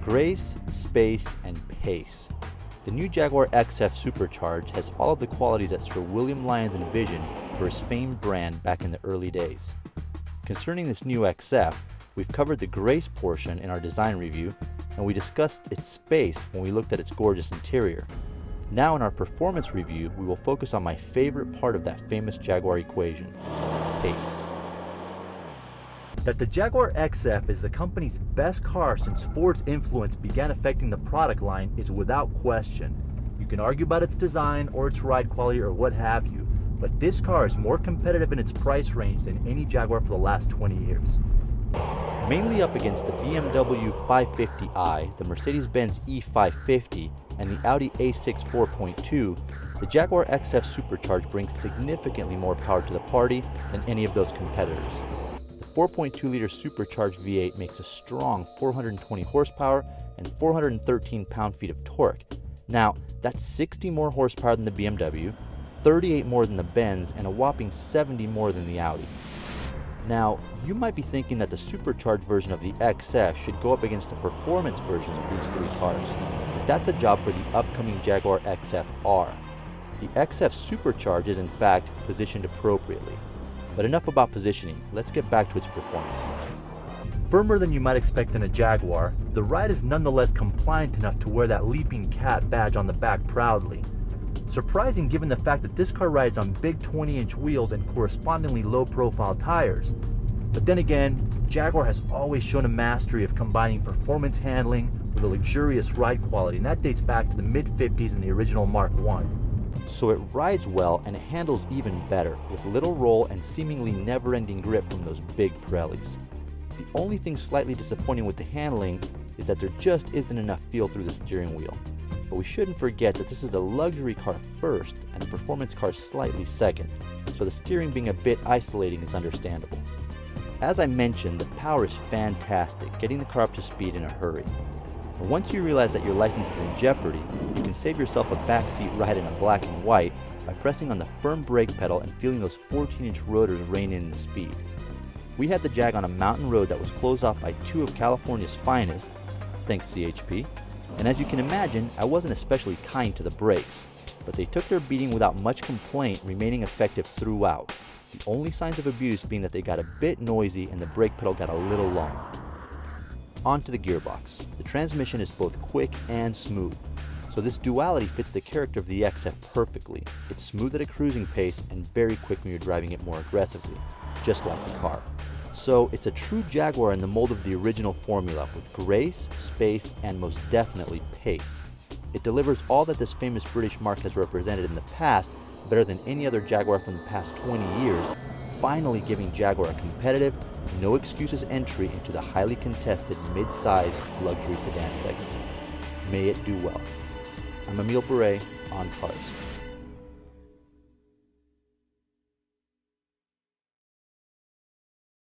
Grace, space, and pace. The new Jaguar XF Supercharged has all of the qualities that Sir William Lyons envisioned for his famed brand back in the early days. Concerning this new XF, we've covered the grace portion in our design review, and we discussed its space when we looked at its gorgeous interior. Now in our performance review, we will focus on my favorite part of that famous Jaguar equation, pace. That the Jaguar XF is the company's best car since Ford's influence began affecting the product line is without question. You can argue about its design or its ride quality or what have you, but this car is more competitive in its price range than any Jaguar for the last 20 years. Mainly up against the BMW 550i, the Mercedes-Benz E550, and the Audi A6 4.2, the Jaguar XF Supercharged brings significantly more power to the party than any of those competitors. The 4.2-liter supercharged V8 makes a strong 420 horsepower and 413 pound-feet of torque. Now, that's 60 more horsepower than the BMW, 38 more than the Benz, and a whopping 70 more than the Audi. Now, you might be thinking that the supercharged version of the XF should go up against the performance version of these three cars, but that's a job for the upcoming Jaguar XF R. The XF Supercharged is in fact positioned appropriately. But enough about positioning, let's get back to its performance. Firmer than you might expect in a Jaguar, the ride is nonetheless compliant enough to wear that leaping cat badge on the back proudly. Surprising given the fact that this car rides on big 20-inch wheels and correspondingly low-profile tires. But then again, Jaguar has always shown a mastery of combining performance handling with a luxurious ride quality, and that dates back to the mid-50s and the original Mark I. So it rides well and it handles even better, with little roll and seemingly never-ending grip from those big Pirellis. The only thing slightly disappointing with the handling is that there just isn't enough feel through the steering wheel. But we shouldn't forget that this is a luxury car first and a performance car slightly second, so the steering being a bit isolating is understandable. As I mentioned, the power is fantastic, getting the car up to speed in a hurry. And once you realize that your license is in jeopardy, you can save yourself a backseat ride in a black and white by pressing on the firm brake pedal and feeling those 14-inch rotors rein in the speed. We had the Jag on a mountain road that was closed off by two of California's finest, thanks CHP, and as you can imagine, I wasn't especially kind to the brakes, but they took their beating without much complaint, remaining effective throughout. The only signs of abuse being that they got a bit noisy and the brake pedal got a little long. On to the gearbox. The transmission is both quick and smooth, so this duality fits the character of the XF perfectly. It's smooth at a cruising pace and very quick when you're driving it more aggressively, just like the car. So it's a true Jaguar in the mold of the original formula, with grace, space, and most definitely pace. It delivers all that this famous British marque has represented in the past better than any other Jaguar from the past 20 years, finally giving Jaguar a competitive, no excuses entry into the highly contested mid-size luxury sedan segment. May it do well. I'm Emile Beret, OnCars.